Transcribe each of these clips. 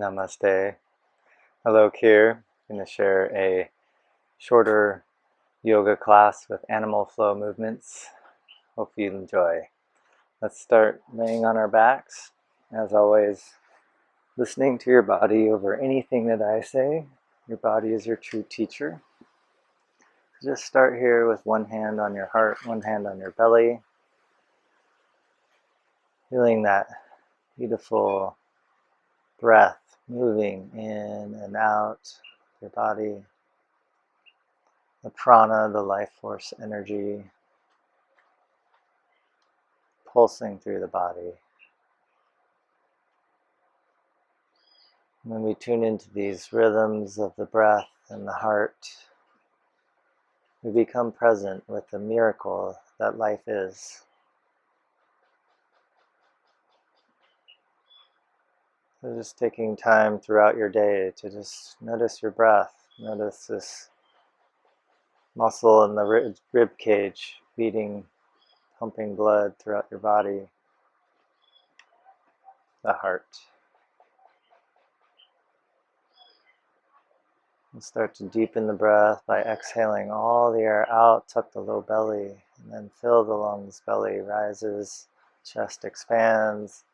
Namaste. Alok here. I'm going to share a shorter yoga class with animal flow movements. Hope you enjoy. Let's start laying on our backs. As always, listening to your body over anything that I say. Your body is your true teacher. Just start here with one hand on your heart, one hand on your belly. Feeling that beautiful breath moving in and out your body. The prana, the life force energy, pulsing through the body. When we tune into these rhythms of the breath and the heart, we become present with the miracle that life is. So just taking time throughout your day to just notice your breath, notice this muscle in the rib cage beating, pumping blood throughout your body, the heart. And start to deepen the breath by exhaling all the air out, tuck the low belly, and then fill the lungs, belly rises, chest expands.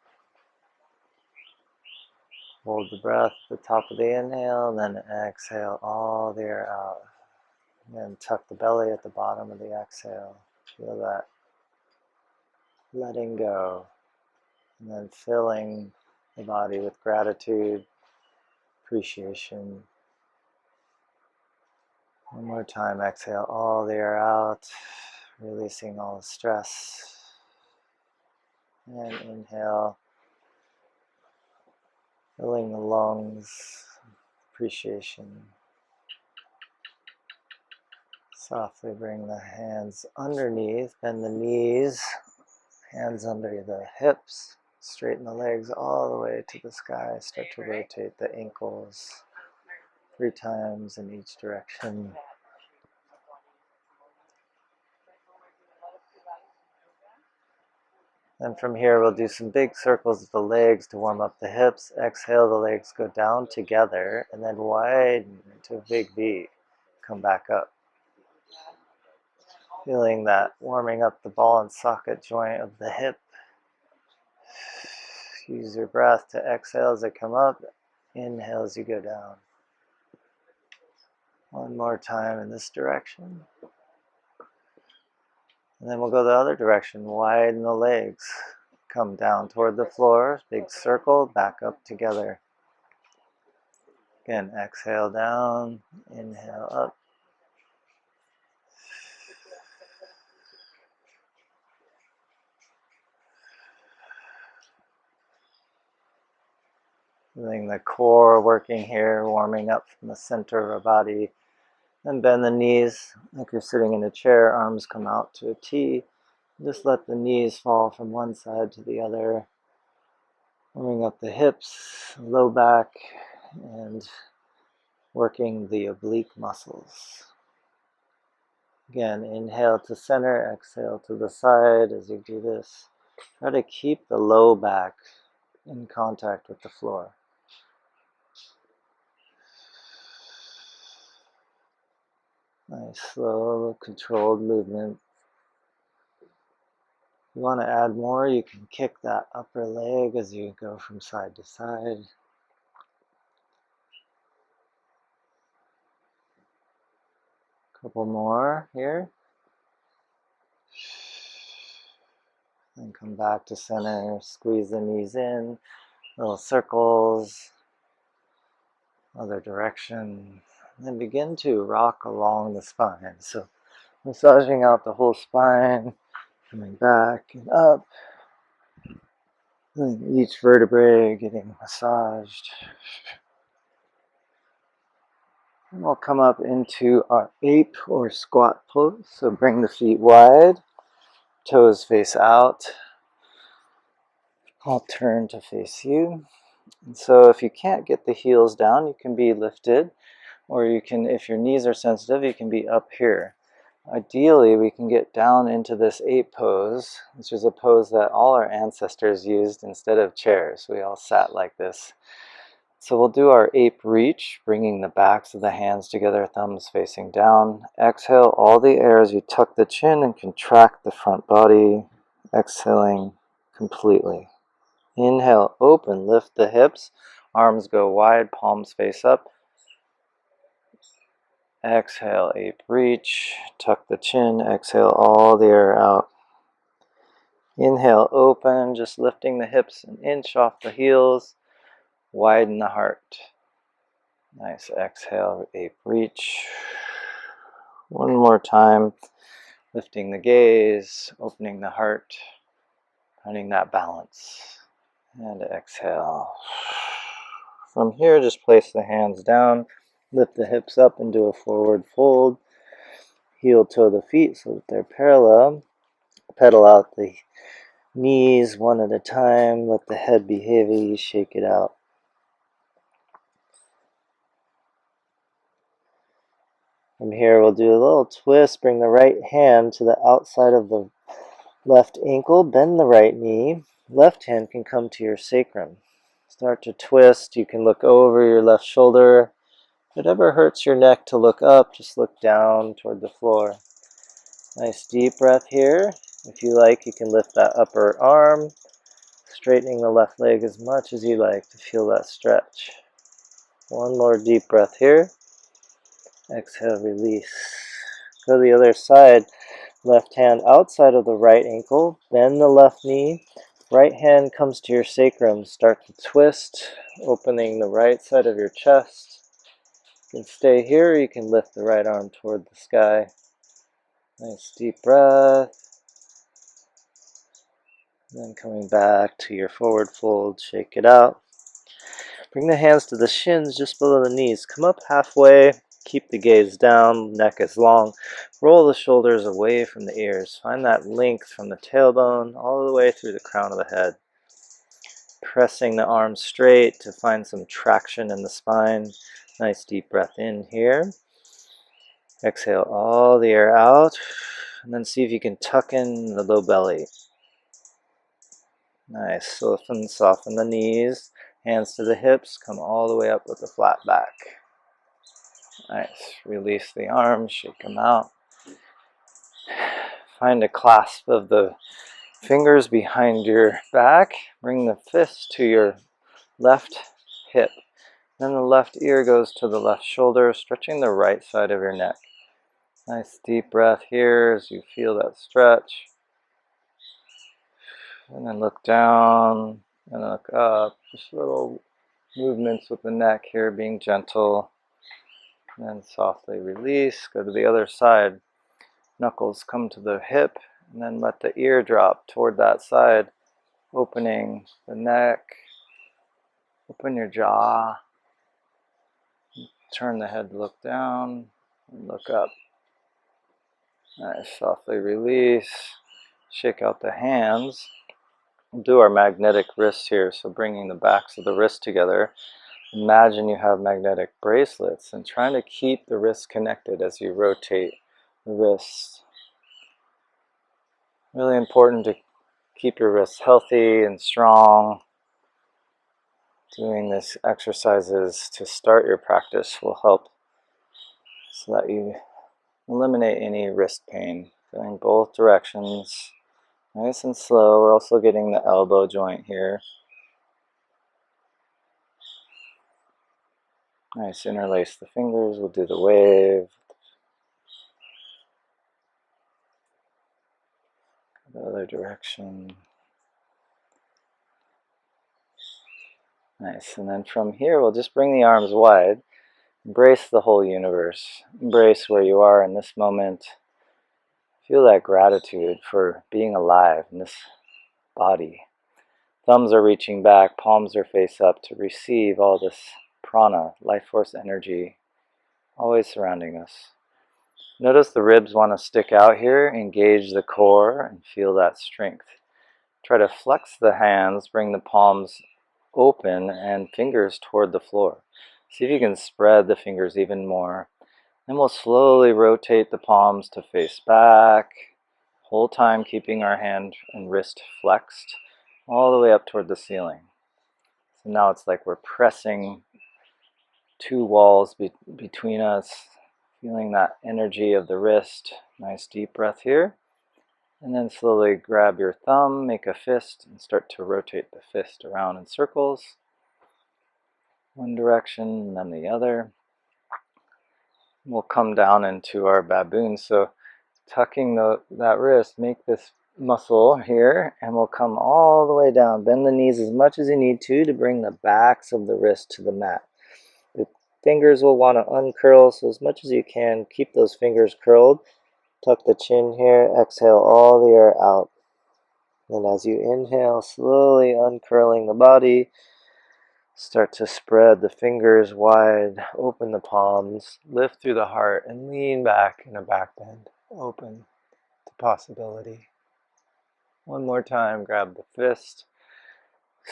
Hold the breath at the top of the inhale, and then exhale all the air out. And then tuck the belly at the bottom of the exhale. Feel that letting go. And then filling the body with gratitude, appreciation. One more time, exhale all the air out, releasing all the stress. And inhale, filling the lungs, appreciation. Softly bring the hands underneath, bend the knees, hands under the hips, straighten the legs all the way to the sky. Start to rotate the ankles 3 times in each direction. And from here we'll do some big circles with the legs to warm up the hips. Exhale, the legs go down together and then widen into a big V. Come back up. Feeling that warming up the ball and socket joint of the hip. Use your breath to exhale as they come up. Inhale as you go down. One more time in this direction. And then we'll go the other direction. Widen the legs. Come down toward the floor. Big circle. Back up together. Again, exhale down. Inhale up. Feeling the core working here, warming up from the center of our body. And bend the knees like you're sitting in a chair, arms come out to a T. Just let the knees fall from one side to the other. Warming up the hips, low back, and working the oblique muscles. Again, inhale to center, exhale to the side as you do this. Try to keep the low back in contact with the floor. Nice, slow, controlled movement. If you want to add more, you can kick that upper leg as you go from side to side. Couple more here. And come back to center, squeeze the knees in, little circles, other direction. And then begin to rock along the spine. So massaging out the whole spine, coming back and up. And each vertebrae getting massaged. And we'll come up into our ape or squat pose. So bring the feet wide, toes face out. I'll turn to face you. And so if you can't get the heels down, you can be lifted, or you can, if your knees are sensitive, you can be up here. Ideally, we can get down into this ape pose, which is a pose that all our ancestors used instead of chairs. We all sat like this. So we'll do our ape reach, bringing the backs of the hands together, thumbs facing down. Exhale all the air as you tuck the chin and contract the front body, exhaling completely. Inhale, open, lift the hips, arms go wide, palms face up. Exhale, ape reach, tuck the chin, exhale all the air out. Inhale, open, just lifting the hips an inch off the heels, widen the heart. Nice, exhale, ape reach. One more time, lifting the gaze, opening the heart, finding that balance. And exhale. From here, just place the hands down, lift the hips up and do a forward fold. Heel toe the feet so that they're parallel. Pedal out the knees one at a time. Let the head be heavy. Shake it out. From here, we'll do a little twist. Bring the right hand to the outside of the left ankle. Bend the right knee. Left hand can come to your sacrum. Start to twist. You can look over your left shoulder. If it ever hurts your neck to look up, just look down toward the floor. Nice deep breath here. If you like, you can lift that upper arm, straightening the left leg as much as you like to feel that stretch. One more deep breath here. Exhale, release. Go to the other side. Left hand outside of the right ankle. Bend the left knee. Right hand comes to your sacrum. Start to twist, opening the right side of your chest. You can stay here, or you can lift the right arm toward the sky. Nice deep breath. Then coming back to your forward fold, shake it out. Bring the hands to the shins just below the knees. Come up halfway, keep the gaze down, neck is long. Roll the shoulders away from the ears. Find that length from the tailbone all the way through the crown of the head. Pressing the arms straight to find some traction in the spine. Nice deep breath in here. Exhale all the air out. And then see if you can tuck in the low belly. Nice. Soften the knees. Hands to the hips. Come all the way up with a flat back. Nice. Release the arms. Shake them out. Find a clasp of the fingers behind your back. Bring the fist to your left hip. Then the left ear goes to the left shoulder, stretching the right side of your neck. Nice deep breath here as you feel that stretch. And then look down and look up. Just little movements with the neck here, being gentle. And then softly release. Go to the other side. Knuckles come to the hip. And then let the ear drop toward that side. Opening the neck. Open your jaw. Turn the head to look down and look up. Nice. Softly release. Shake out the hands. We'll do our magnetic wrists here. So bringing the backs of the wrists together. Imagine you have magnetic bracelets and trying to keep the wrists connected as you rotate the wrists. Really important to keep your wrists healthy and strong. Doing these exercises to start your practice will help so that you eliminate any wrist pain. Going both directions, nice and slow. We're also getting the elbow joint here. Nice, interlace the fingers. We'll do the wave. The other direction. Nice, and then from here we'll just bring the arms wide. Embrace the whole universe. Embrace where you are in this moment. Feel that gratitude for being alive in this body. Thumbs are reaching back, palms are face up to receive all this prana, life force energy, always surrounding us. Notice the ribs want to stick out here, engage the core and feel that strength. Try to flex the hands, bring the palms open and fingers toward the floor. See if you can spread the fingers even more. Then we'll slowly rotate the palms to face back, whole time keeping our hand and wrist flexed all the way up toward the ceiling. So now it's like we're pressing two walls between us, feeling that energy of the wrist. Nice deep breath here. And then slowly grab your thumb, make a fist, and start to rotate the fist around in circles. One direction and then the other. We'll come down into our baboon. So tucking that wrist, make this muscle here, and we'll come all the way down. Bend the knees as much as you need to bring the backs of the wrist to the mat. The fingers will want to uncurl, so as much as you can, keep those fingers curled. Tuck the chin here, exhale all the air out. And as you inhale, slowly uncurling the body, start to spread the fingers wide, open the palms, lift through the heart, and lean back in a back bend. Open to possibility. One more time, grab the fist.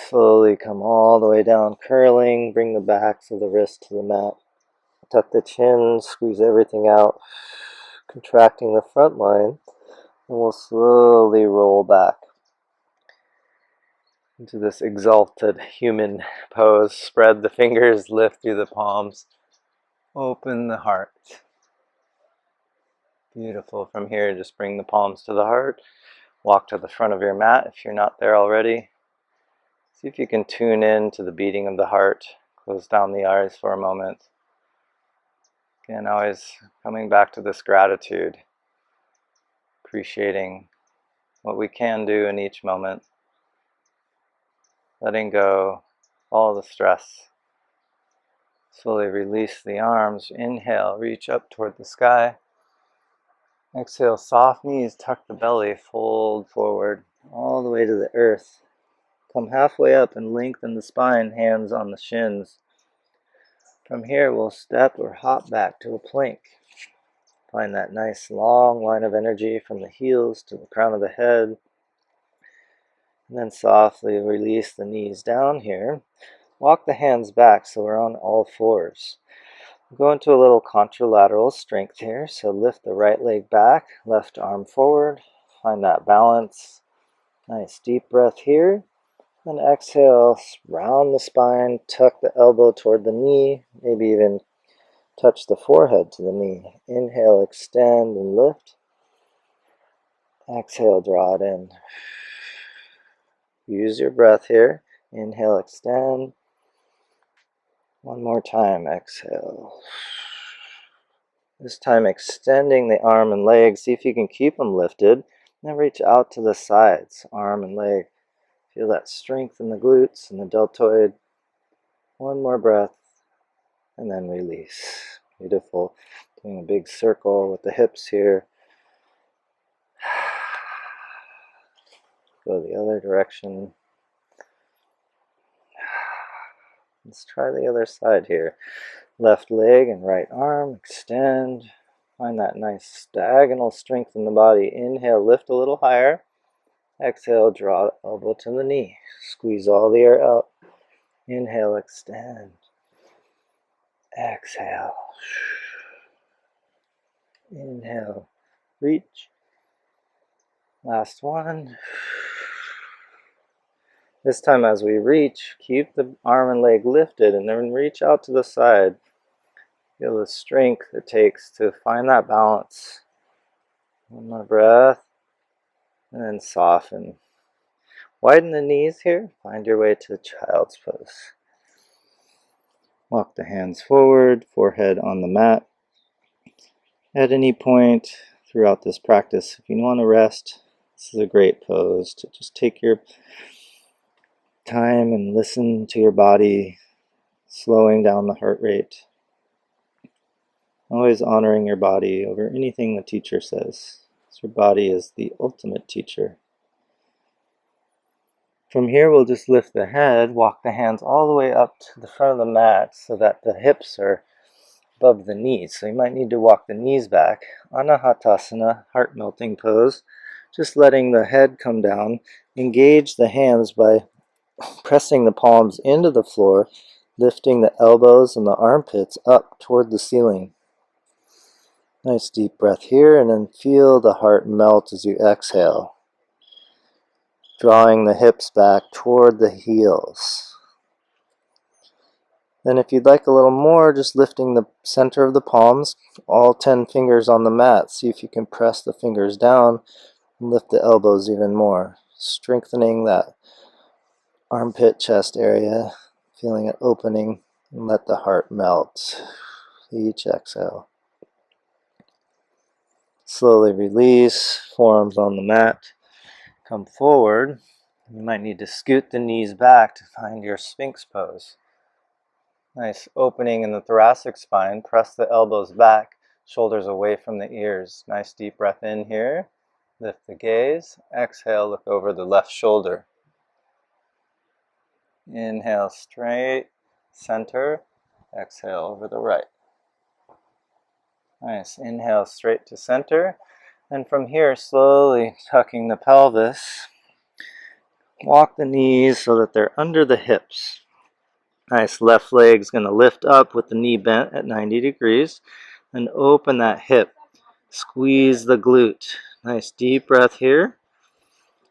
Slowly come all the way down, curling, bring the backs of the wrist to the mat. Tuck the chin, squeeze everything out, contracting the front line, and we'll slowly roll back into this exalted human pose. Spread the fingers, lift through the palms, open the heart. Beautiful. From here, just bring the palms to the heart. Walk to the front of your mat if you're not there already. See if you can tune in to the beating of the heart. Close down the eyes for a moment. Again, always coming back to this gratitude, appreciating what we can do in each moment, letting go all the stress. Slowly release the arms. Inhale, reach up toward the sky. Exhale, soft knees, tuck the belly, fold forward all the way to the earth. Come halfway up and lengthen the spine, hands on the shins. From here, we'll step or hop back to a plank. Find that nice long line of energy from the heels to the crown of the head. And then softly release the knees down here. Walk the hands back so we're on all fours. Go into a little contralateral strength here. So lift the right leg back, left arm forward. Find that balance. Nice deep breath here. Then exhale, round the spine, tuck the elbow toward the knee, maybe even touch the forehead to the knee. Inhale, extend and lift. Exhale, draw it in. Use your breath here. Inhale, extend. One more time, exhale. This time extending the arm and leg. See if you can keep them lifted. Then reach out to the sides, arm and leg. Feel that strength in the glutes and the deltoid. One more breath, and then release. Beautiful. Doing a big circle with the hips here. Go the other direction. Let's try the other side here. Left leg and right arm, extend. Find that nice diagonal strength in the body. Inhale, lift a little higher. Exhale, draw the elbow to the knee. Squeeze all the air out. Inhale, extend. Exhale. Inhale, reach. Last one. This time as we reach, keep the arm and leg lifted and then reach out to the side. Feel the strength it takes to find that balance. One more breath. And then soften. Widen the knees here. Find your way to child's pose. Walk the hands forward, forehead on the mat. At any point throughout this practice, if you want to rest, this is a great pose to just take your time and listen to your body, slowing down the heart rate. Always honoring your body over anything the teacher says. Your body is the ultimate teacher. From here, we'll just lift the head, walk the hands all the way up to the front of the mat so that the hips are above the knees. So you might need to walk the knees back. Anahatasana, heart melting pose. Just letting the head come down. Engage the hands by pressing the palms into the floor, lifting the elbows and the armpits up toward the ceiling. Nice deep breath here, and then feel the heart melt as you exhale. Drawing the hips back toward the heels. Then if you'd like a little more, just lifting the center of the palms, all 10 fingers on the mat. See if you can press the fingers down and lift the elbows even more. Strengthening that armpit chest area, feeling it opening, and let the heart melt. Each exhale. Slowly release, forearms on the mat. Come forward. You might need to scoot the knees back to find your Sphinx pose. Nice opening in the thoracic spine. Press the elbows back, shoulders away from the ears. Nice deep breath in here. Lift the gaze. Exhale, look over the left shoulder. Inhale straight, center. Exhale over the right. Nice. Inhale straight to center. And from here, slowly tucking the pelvis. Walk the knees so that they're under the hips. Nice, left leg's going to lift up with the knee bent at 90 degrees. And open that hip. Squeeze the glute. Nice deep breath here.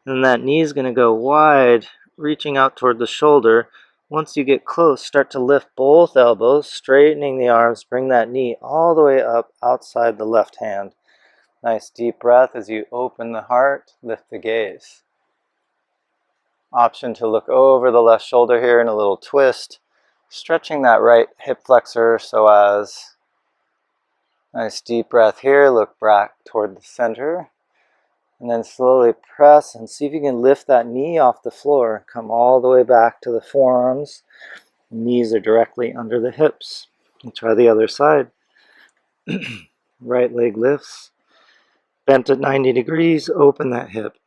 And that knee is going to go wide, reaching out toward the shoulder. Once you get close, start to lift both elbows, straightening the arms. Bring that knee all the way up outside the left hand. Nice deep breath as you open the heart, lift the gaze. Option to look over the left shoulder here in a little twist. Stretching that right hip flexor so as nice deep breath here, look back toward the center. And then slowly press and see if you can lift that knee off the floor. Come all the way back to the forearms. Knees are directly under the hips. And try the other side. Right leg lifts. Bent at 90 degrees, open that hip.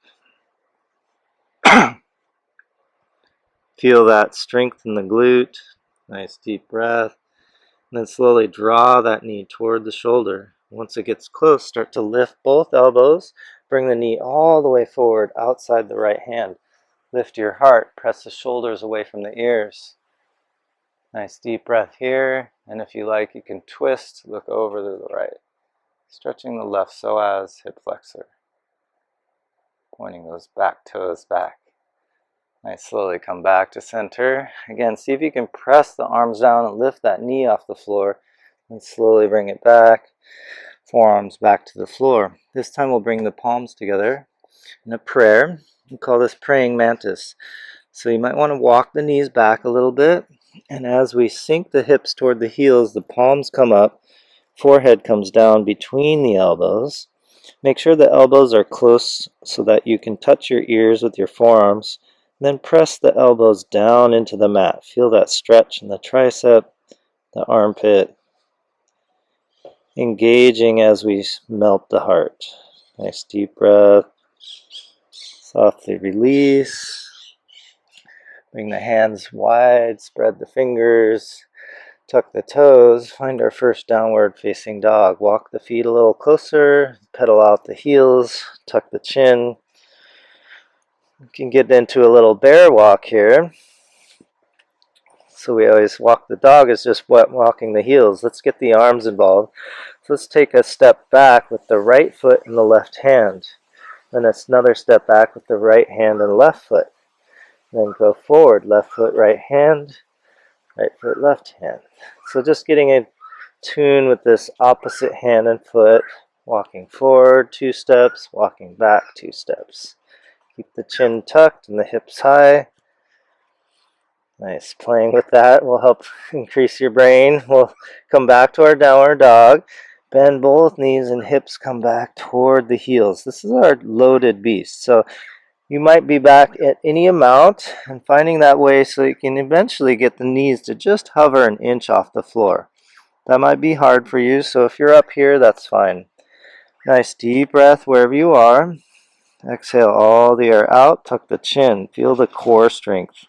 Feel that strength in the glute. Nice deep breath. And then slowly draw that knee toward the shoulder. Once it gets close, start to lift both elbows. Bring the knee all the way forward outside the right hand. Lift your heart. Press the shoulders away from the ears. Nice deep breath here. And if you like, you can twist, look over to the right. Stretching the left psoas, hip flexor. Pointing those back toes back. Nice, slowly come back to center. Again, see if you can press the arms down and lift that knee off the floor. And slowly bring it back. Forearms back to the floor. This time we'll bring the palms together in a prayer. We call this praying mantis. So you might want to walk the knees back a little bit. And as we sink the hips toward the heels, the palms come up. Forehead comes down between the elbows. Make sure the elbows are close so that you can touch your ears with your forearms. Then press the elbows down into the mat. Feel that stretch in the tricep, the armpit. Engaging as we melt the heart. Nice deep breath. Softly release. Bring the hands wide, spread the fingers, tuck the toes. Find our first downward facing dog. Walk the feet a little closer, pedal out the heels, tuck the chin. You can get into a little bear walk here. So we always walk the dog is just walking the heels. Let's get the arms involved. So let's take a step back with the right foot and the left hand. Then another step back with the right hand and left foot. Then go forward, left foot, right hand, right foot, left hand. So just getting in tune with this opposite hand and foot. Walking forward 2 steps, walking back 2 steps. Keep the chin tucked and the hips high. Nice. Playing with that will help increase your brain. We'll come back to our downward dog. Bend both knees and hips come back toward the heels. This is our loaded beast. So you might be back at any amount and finding that way so you can eventually get the knees to just hover an inch off the floor. That might be hard for you, so if you're up here, that's fine. Nice deep breath wherever you are. Exhale all the air out. Tuck the chin. Feel the core strength.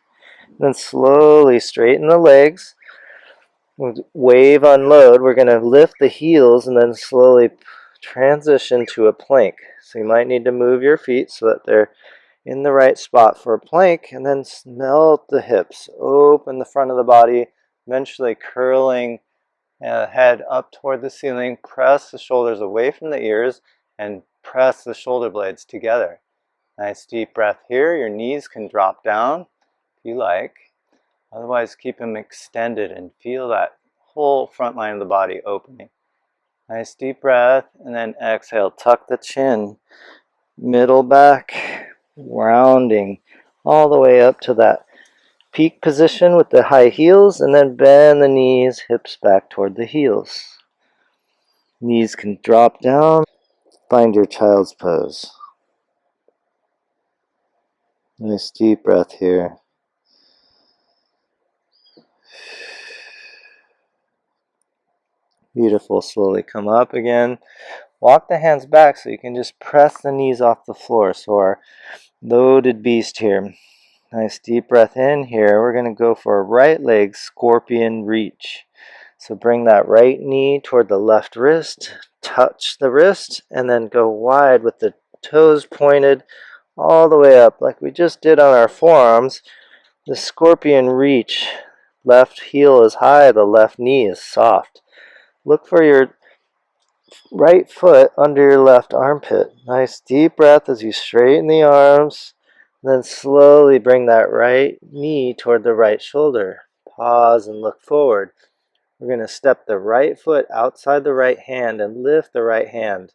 Then slowly straighten the legs. Wave, unload. We're going to lift the heels and then slowly transition to a plank. So you might need to move your feet so that they're in the right spot for a plank. And then melt the hips. Open the front of the body. Eventually curling head up toward the ceiling. Press the shoulders away from the ears and press the shoulder blades together. Nice deep breath here. Your knees can drop down if you like. Otherwise, keep them extended and feel that whole front line of the body opening. Nice deep breath, and then exhale. Tuck the chin, middle back, rounding all the way up to that peak position with the high heels, and then bend the knees, hips back toward the heels. Knees can drop down. Find your child's pose. Nice deep breath here. Beautiful. Slowly come up again. Walk the hands back so you can just press the knees off the floor. So our loaded beast here. Nice deep breath in here. We're going to go for a right leg scorpion reach. So bring that right knee toward the left wrist. Touch the wrist and then go wide with the toes pointed all the way up like we just did on our forearms. The scorpion reach. Left heel is high, the left knee is soft. Look for your right foot under your left armpit. Nice deep breath as you straighten the arms. Then slowly bring that right knee toward the right shoulder. Pause and look forward. We're going to step the right foot outside the right hand and lift the right hand.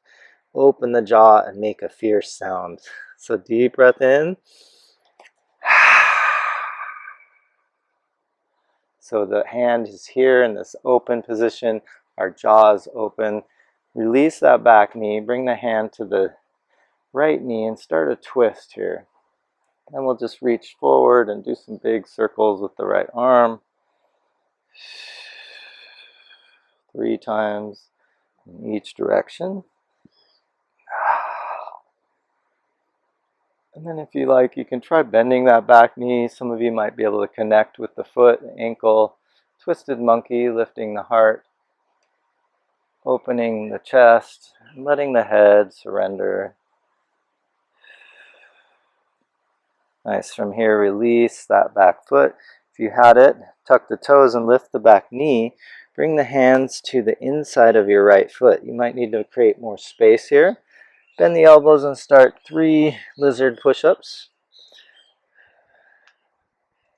Open the jaw and make a fierce sound. So deep breath in. So the hand is here in this open position. Our jaw is open. Release that back knee. Bring the hand to the right knee and start a twist here. Then we'll just reach forward and do some big circles with the right arm. 3 times in each direction. And then if you like, you can try bending that back knee. Some of you might be able to connect with the foot, ankle. Twisted monkey, lifting the heart. Opening the chest, and letting the head surrender. Nice. From here, release that back foot. If you had it, tuck the toes and lift the back knee. Bring the hands to the inside of your right foot. You might need to create more space here. Bend the elbows and start 3 lizard push-ups.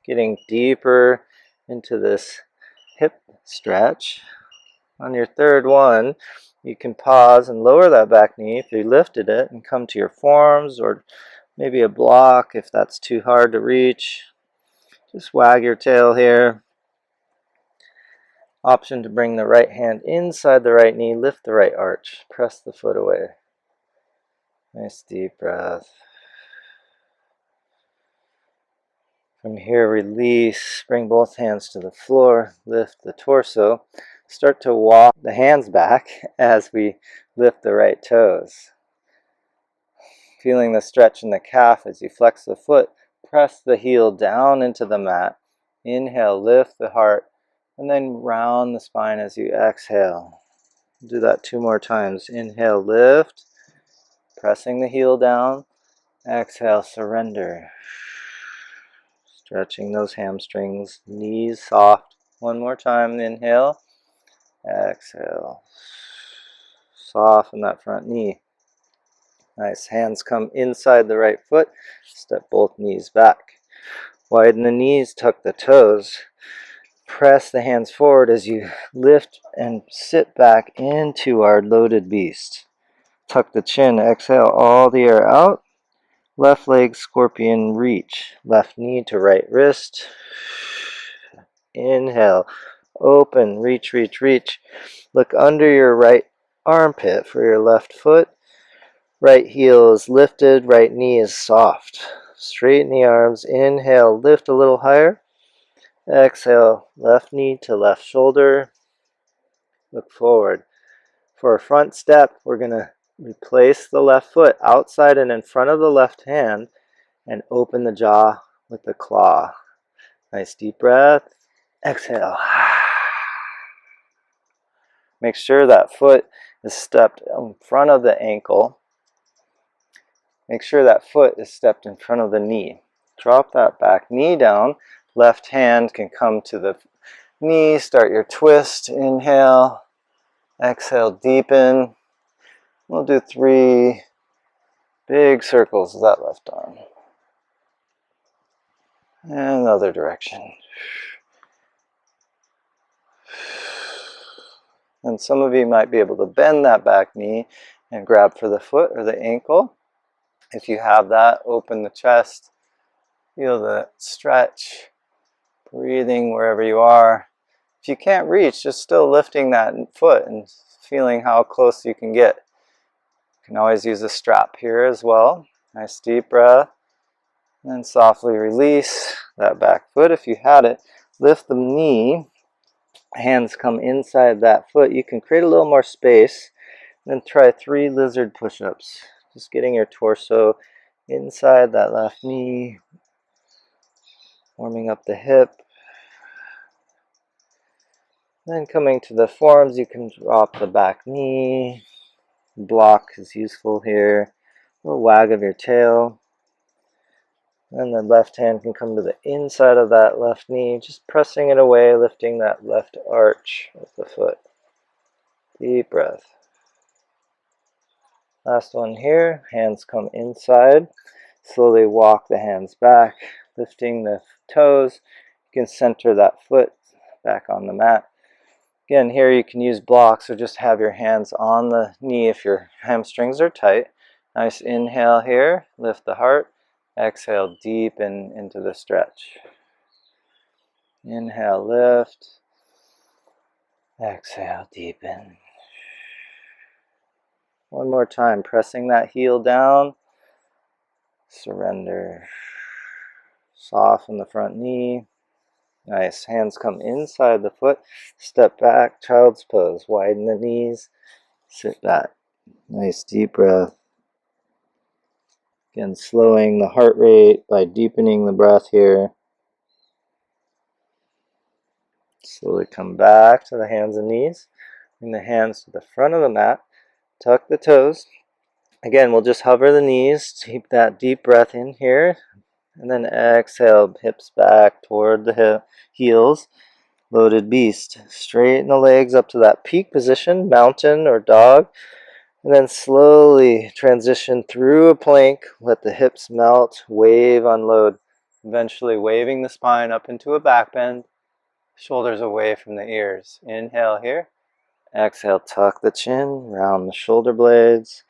Getting deeper into this hip stretch. On your third one, you can pause and lower that back knee if you lifted it and come to your forearms or maybe a block if that's too hard to reach. Just wag your tail here. Option to bring the right hand inside the right knee, lift the right arch, press the foot away. Nice deep breath. From here, release, bring both hands to the floor, lift the torso. Start to walk the hands back as we lift the right toes. Feeling the stretch in the calf as you flex the foot, press the heel down into the mat. Inhale, lift the heart, and then round the spine as you exhale. Do that 2 more times. Inhale, lift, pressing the heel down. Exhale, surrender. Stretching those hamstrings, knees soft. 1 more time, inhale, exhale. Soften that front knee. Nice, hands come inside the right foot. Step both knees back. Widen the knees, tuck the toes. Press the hands forward as you lift and sit back into our loaded beast. Tuck the chin, exhale all the air out. Left leg scorpion reach. Left knee to right wrist. Inhale, open, reach, reach, reach. Look under your right armpit for your left foot. Right heel is lifted, right knee is soft. Straighten the arms, inhale, lift a little higher. Exhale, left knee to left shoulder. Look forward. For a front step, we're going to replace the left foot outside and in front of the left hand and open the jaw with the claw. Nice deep breath. Exhale. Make sure that foot is stepped in front of the ankle. Make sure that foot is stepped in front of the knee. Drop that back knee down. Left hand can come to the knee. Start your twist. Inhale. Exhale, deepen. We'll do 3 big circles with that left arm. And the other direction. And some of you might be able to bend that back knee and grab for the foot or the ankle. If you have that, open the chest, feel the stretch, breathing wherever you are. If you can't reach, just still lifting that foot and feeling how close you can get. You can always use a strap here as well. Nice deep breath. And then softly release that back foot. If you had it, lift the knee. Hands come inside that foot. You can create a little more space. Then try 3 lizard push-ups. Just getting your torso inside that left knee. Warming up the hip. Then coming to the forearms, you can drop the back knee. Block is useful here. A little wag of your tail. And the left hand can come to the inside of that left knee, just pressing it away, lifting that left arch of the foot. Deep breath. Last one here. Hands come inside. Slowly walk the hands back, lifting the toes. You can center that foot back on the mat. Again, here you can use blocks or just have your hands on the knee if your hamstrings are tight. Nice inhale here, lift the heart. Exhale, deepen into the stretch. Inhale, lift. Exhale, deepen. One more time, pressing that heel down. Surrender. Soften the front knee. Nice. Hands come inside the foot. Step back, child's pose. Widen the knees. Sit back. Nice deep breath. Again, slowing the heart rate by deepening the breath here. Slowly come back to the hands and knees. Bring the hands to the front of the mat. Tuck the toes. Again, we'll just hover the knees. Keep that deep breath in here. And then exhale, hips back toward the heels. Loaded beast. Straighten the legs up to that peak position, mountain or dog. And then slowly transition through a plank. Let the hips melt, wave, unload. Eventually waving the spine up into a back bend. Shoulders away from the ears. Inhale here. Exhale, tuck the chin, round the shoulder blades.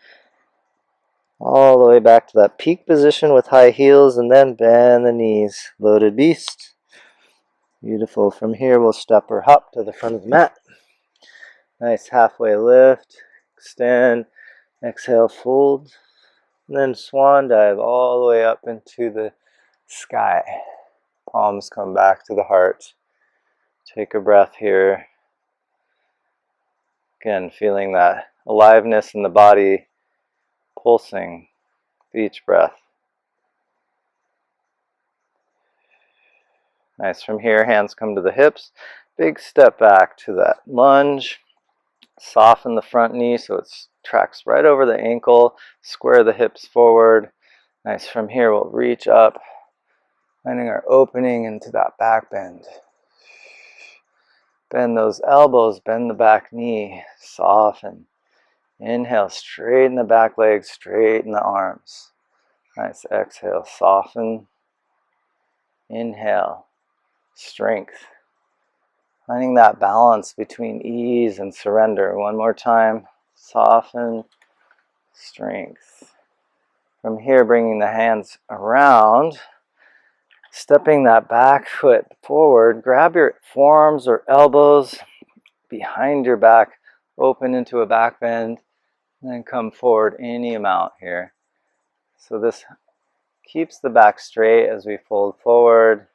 All the way back to that peak position with high heels, and then bend the knees. Loaded beast. Beautiful. From here, we'll step or hop to the front of the mat. Nice halfway lift. Extend. Exhale, fold. And then swan dive all the way up into the sky. Palms come back to the heart. Take a breath here. Again, feeling that aliveness in the body pulsing with each breath. Nice. From here, hands come to the hips. Big step back to that lunge. Soften the front knee so it tracks right over the ankle. Square the hips forward. Nice. From here, we'll reach up, finding our opening into that back bend. Bend those elbows, bend the back knee. Soften. Inhale, straighten the back legs, straighten the arms. Nice. Exhale, soften. Inhale, strength. Finding that balance between ease and surrender. One more time. Soften, strength. From here, bringing the hands around, stepping that back foot forward. Grab your forearms or elbows behind your back, open into a back bend, and then come forward any amount here. So this keeps the back straight as we fold forward.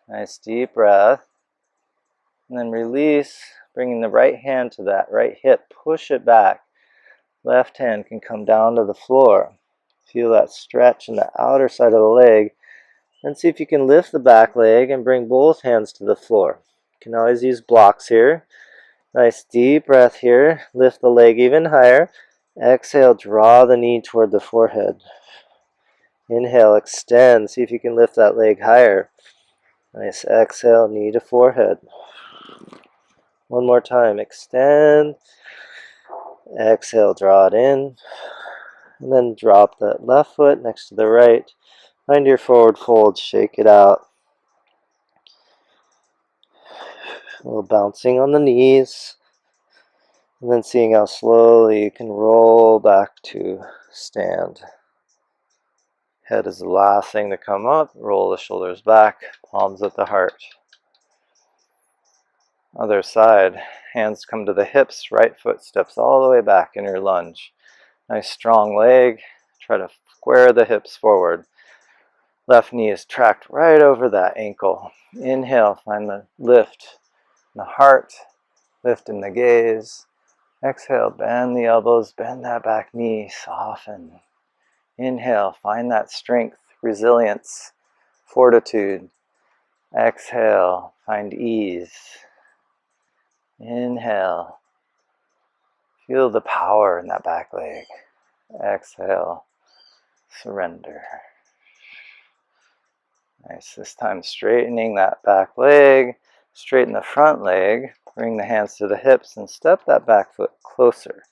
Nice deep breath. And then release, bringing the right hand to that right hip. Push it back. Left hand can come down to the floor. Feel that stretch in the outer side of the leg. And see if you can lift the back leg and bring both hands to the floor. You can always use blocks here. Nice deep breath here. Lift the leg even higher. Exhale, draw the knee toward the forehead. Inhale, extend. See if you can lift that leg higher. Nice. Exhale, knee to forehead. One more time. Extend. Exhale, draw it in. And then drop that left foot next to the right. Find your forward fold. Shake it out. A little bouncing on the knees. And then seeing how slowly you can roll back to stand. Head is the last thing to come up. Roll the shoulders back, palms at the heart. Other side, hands come to the hips, right foot steps all the way back in your lunge. Nice strong leg, try to square the hips forward. Left knee is tracked right over that ankle. Inhale, find the lift in the heart, lift in the gaze. Exhale, bend the elbows, bend that back knee, soften. Inhale, find that strength, resilience, fortitude. Exhale, find ease. Inhale, feel the power in that back leg. Exhale, surrender. Nice, this time straightening that back leg, straighten the front leg, bring the hands to the hips and step that back foot closer.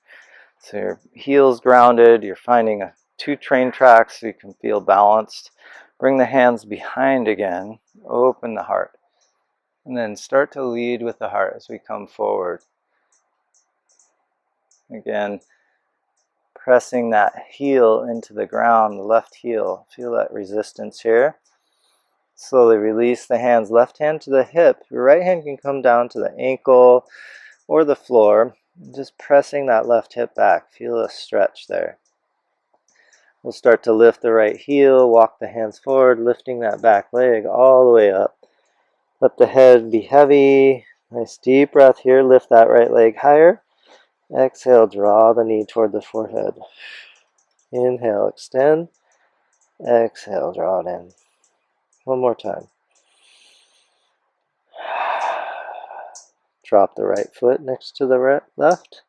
So your heel's grounded, you're finding two train tracks so you can feel balanced. Bring the hands behind again, open the heart. And then start to lead with the heart as we come forward. Again, pressing that heel into the ground, the left heel. Feel that resistance here. Slowly release the hands, left hand to the hip. Your right hand can come down to the ankle or the floor. Just pressing that left hip back. Feel a stretch there. We'll start to lift the right heel, walk the hands forward, lifting that back leg all the way up. Let the head be heavy. Nice deep breath here. Lift that right leg higher. Exhale, draw the knee toward the forehead. Inhale, extend. Exhale, draw it in. One more time. Drop the right foot next to the left.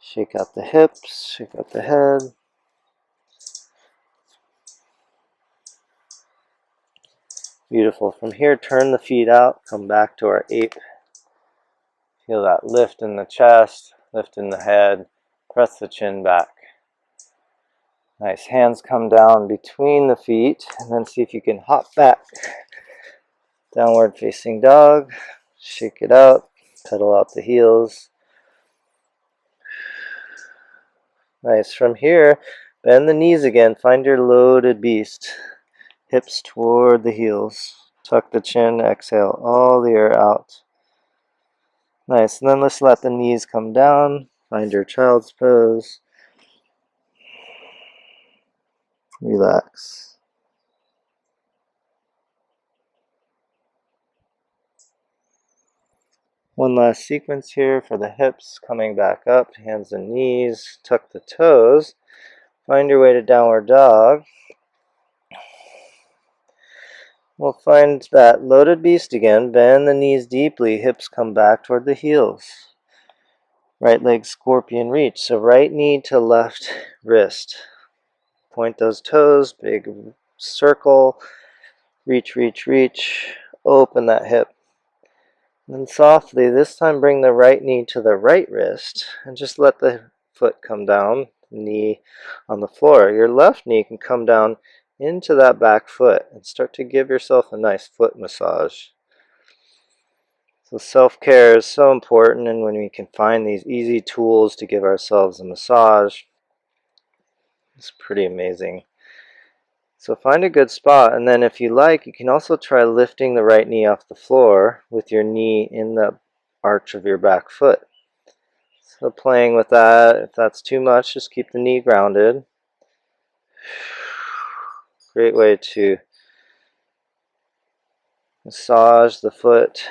Shake out the hips, shake out the head. Beautiful. From here, turn the feet out, come back to our ape. Feel that lift in the chest, lift in the head, press the chin back. Nice, hands come down between the feet, and then see if you can hop back. Downward facing dog, shake it out, pedal out the heels. Nice, from here, bend the knees again, find your loaded beast. Hips toward the heels. Tuck the chin, exhale all the air out. Nice, and then let's let the knees come down. Find your child's pose. Relax. One last sequence here for the hips, coming back up, hands and knees. Tuck the toes. Find your way to downward dog. We'll find that loaded beast again. Bend the knees deeply, hips come back toward the heels. Right leg scorpion reach. So right knee to left wrist. Point those toes, big circle. Reach, reach, reach. Open that hip. And then softly, this time bring the right knee to the right wrist and just let the foot come down, knee on the floor. Your left knee can come down into that back foot and start to give yourself a nice foot massage. So self-care is so important, and when we can find these easy tools to give ourselves a massage, it's pretty amazing. So find a good spot, and then if you like, you can also try lifting the right knee off the floor with your knee in the arch of your back foot. So playing with that, if that's too much, just keep the knee grounded. Great way to massage the foot.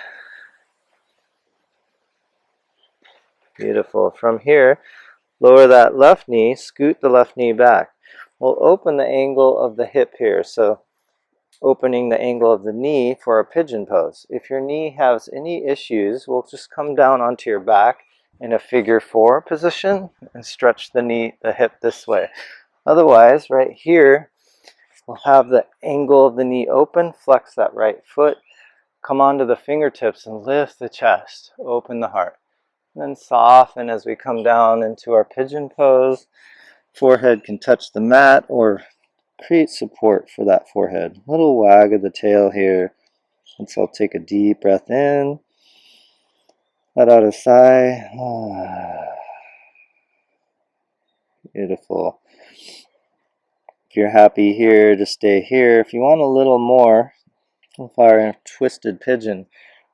Beautiful. From here, lower that left knee, scoot the left knee back. We'll open the angle of the hip here, so opening the angle of the knee for a pigeon pose. If your knee has any issues, we'll just come down onto your back in a figure 4 position and stretch the hip this way. Otherwise, right here, we'll have the angle of the knee open, flex that right foot, come onto the fingertips and lift the chest, open the heart. And then soften as we come down into our pigeon pose. Forehead can touch the mat or create support for that forehead. A little wag of the tail here. And so I'll take a deep breath in. Let out a sigh. Beautiful. If you're happy here, just stay here. If you want a little more, fire twisted pigeon.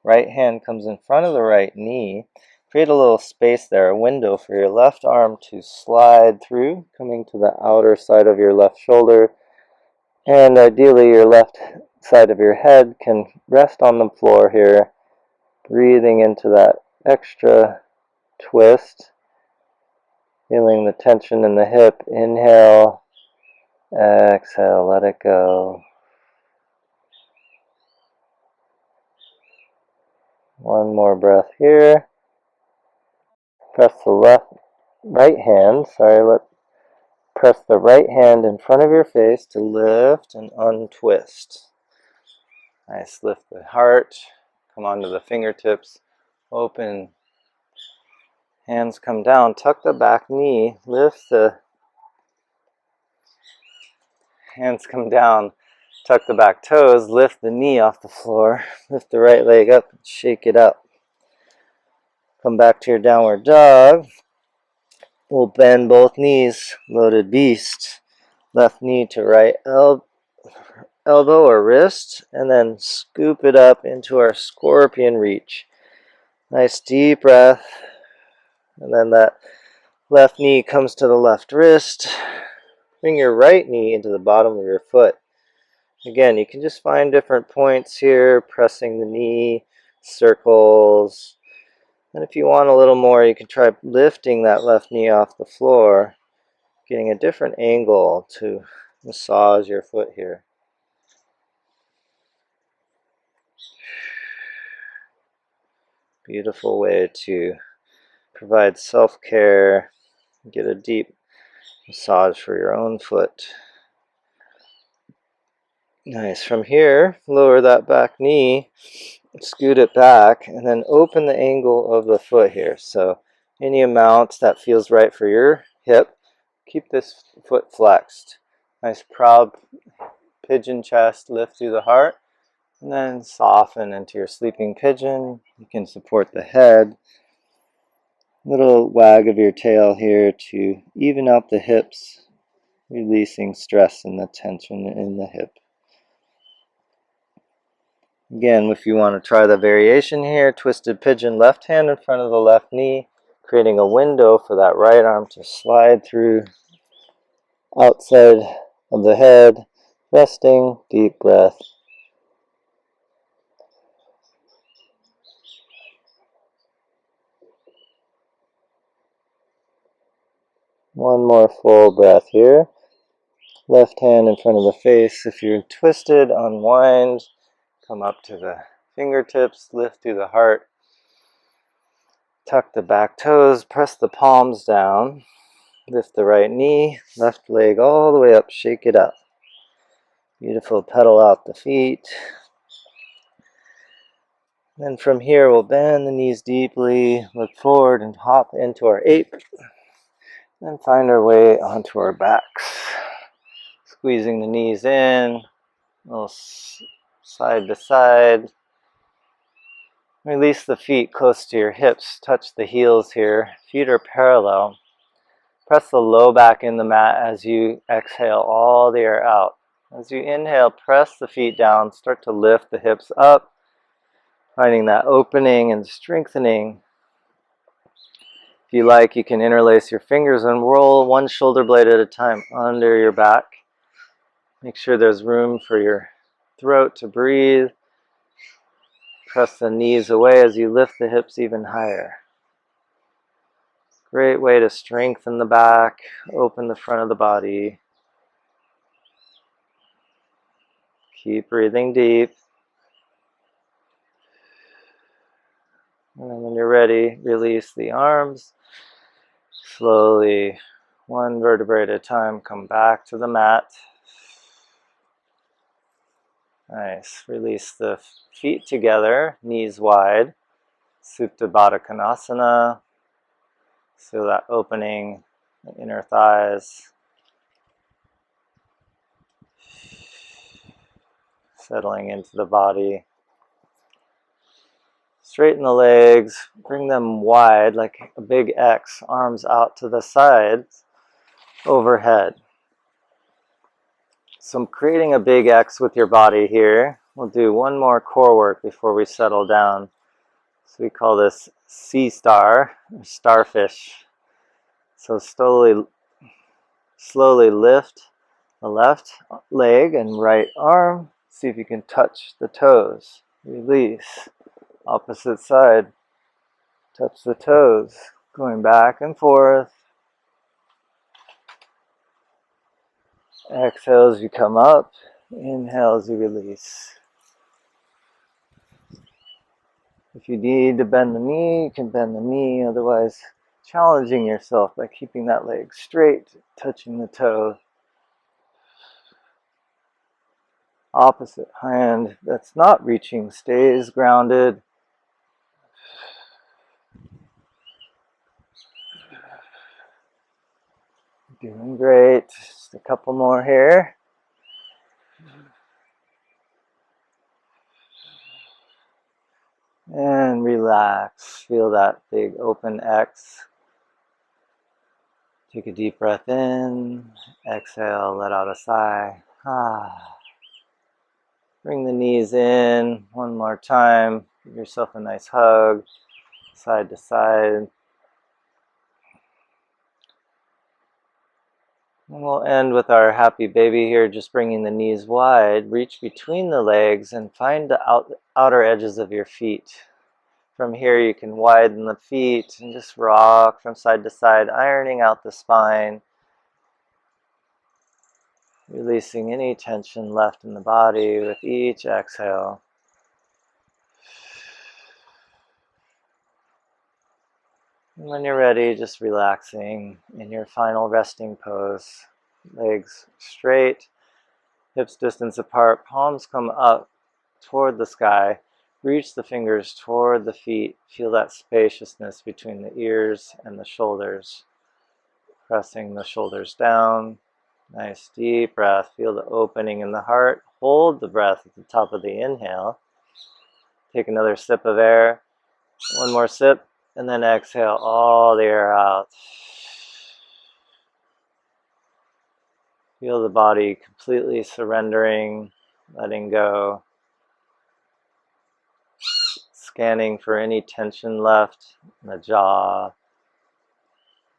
Right hand comes in front of the right knee. Create a little space there, a window for your left arm to slide through, coming to the outer side of your left shoulder. And ideally, your left side of your head can rest on the floor here, breathing into that extra twist, feeling the tension in the hip. Inhale, exhale, let it go. One more breath here. Press the right hand, press the right hand in front of your face to lift and untwist. Nice, lift the heart, come onto the fingertips, open, hands come down, tuck the back knee, lift the hands come down, tuck the back toes, lift the knee off the floor, lift the right leg up, shake it up. Come back to your downward dog. We'll bend both knees, loaded beast. Left knee to right elbow or wrist, and then scoop it up into our scorpion reach. Nice deep breath. And then that left knee comes to the left wrist. Bring your right knee into the bottom of your foot. Again, you can just find different points here, pressing the knee, circles. And if you want a little more, you can try lifting that left knee off the floor, getting a different angle to massage your foot here. Beautiful way to provide self-care, get a deep massage for your own foot. Nice. From here, lower that back knee, scoot it back, and then open the angle of the foot here. So any amount that feels right for your hip, keep this foot flexed. Nice proud pigeon chest, lift through the heart, and then soften into your sleeping pigeon. You can support the head. Little wag of your tail here to even out the hips, releasing stress and the tension in the hip. Again, if you want to try the variation here, twisted pigeon, left hand in front of the left knee, creating a window for that right arm to slide through outside of the head, resting, deep breath. One more full breath here. Left hand in front of the face. If you're twisted, unwind, come up to the fingertips, lift through the heart. Tuck the back toes, press the palms down, lift the right knee, left leg all the way up, shake it up. Beautiful, pedal out the feet. Then from here, we'll bend the knees deeply, look forward and hop into our ape. Then find our way onto our backs. Squeezing the knees in, a little side to side. Release the feet close to your hips, touch the heels here. Feet are parallel. Press the low back in the mat as you exhale all the air out. As you inhale, press the feet down, start to lift the hips up, finding that opening and strengthening. If you like, you can interlace your fingers and roll one shoulder blade at a time under your back. Make sure there's room for your throat to breathe. Press the knees away as you lift the hips even higher. Great way to strengthen the back, open the front of the body. Keep breathing deep. And when you're ready, release the arms. Slowly, one vertebrae at a time, come back to the mat. Nice. Release the feet together, knees wide. Supta Baddha Konasana. Feel that opening, the inner thighs. Settling into the body. Straighten the legs, bring them wide like a big X, arms out to the sides, overhead. So I'm creating a big X with your body here. We'll do one more core work before we settle down. So we call this sea star, or starfish. So slowly lift the left leg and right arm. See if you can touch the toes. Release. Opposite side. Touch the toes. Going back and forth. Exhale as you come up. Inhale as you release. If you need to bend the knee, you can bend the knee. Otherwise, challenging yourself by keeping that leg straight, touching the toe. Opposite hand that's not reaching stays grounded. Doing great. Just a couple more here. And relax. Feel that big open X. Take a deep breath in. Exhale, let out a sigh. Bring the knees in one more time. Give yourself a nice hug, side to side. And we'll end with our happy baby here, just bringing the knees wide. Reach between the legs and find the outer edges of your feet. From here you can widen the feet and just rock from side to side, ironing out the spine. Releasing any tension left in the body with each exhale. And when you're ready, just relaxing in your final resting pose. Legs straight, hips distance apart, palms come up toward the sky. Reach the fingers toward the feet. Feel that spaciousness between the ears and the shoulders. Pressing the shoulders down. Nice deep breath. Feel the opening in the heart. Hold the breath at the top of the inhale. Take another sip of air. One more sip. And then exhale all the air out. Feel the body completely surrendering, letting go. Scanning for any tension left in the jaw,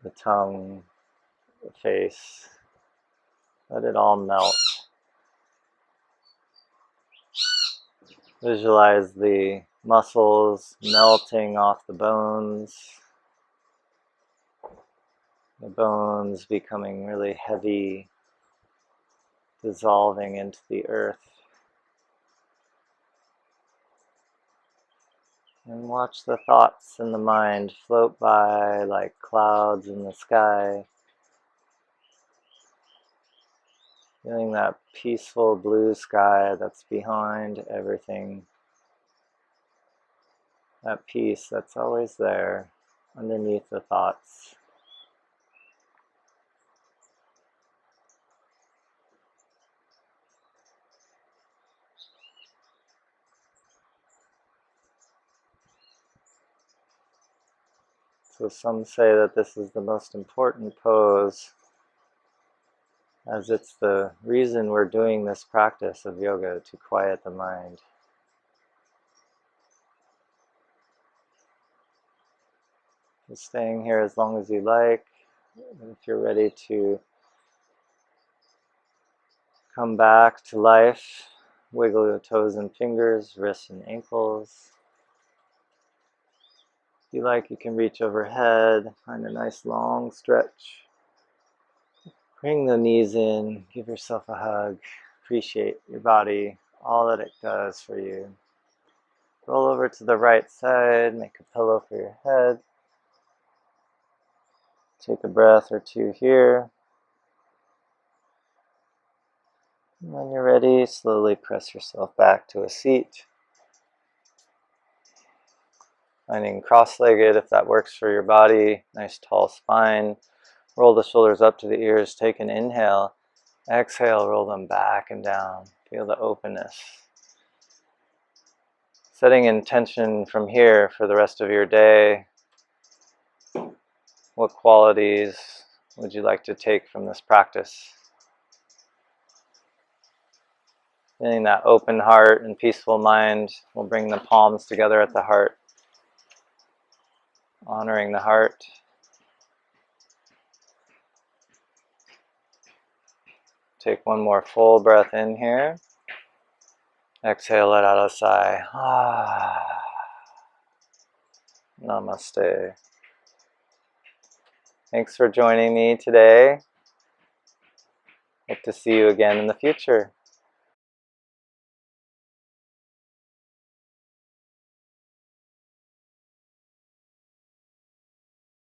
the tongue, the face. Let it all melt. Visualize the muscles melting off the bones becoming really heavy, dissolving into the earth. And watch the thoughts in the mind float by like clouds in the sky. Feeling that peaceful blue sky that's behind everything. That peace that's always there underneath the thoughts. So some say that this is the most important pose, as it's the reason we're doing this practice of yoga, to quiet the mind. Just staying here as long as you like. If you're ready to come back to life, wiggle your toes and fingers, wrists and ankles. If you like, you can reach overhead, find a nice long stretch. Bring the knees in, give yourself a hug, appreciate your body, all that it does for you. Roll over to the right side, make a pillow for your head. Take a breath or two here. And when you're ready, slowly press yourself back to a seat. Finding cross-legged if that works for your body. Nice tall spine. Roll the shoulders up to the ears. Take an inhale. Exhale, roll them back and down. Feel the openness. Setting intention from here for the rest of your day. What qualities would you like to take from this practice? Feeling that open heart and peaceful mind, we'll bring the palms together at the heart. Honoring the heart. Take one more full breath in here. Exhale, let out a sigh. Namaste. Thanks for joining me today. Hope to see you again in the future.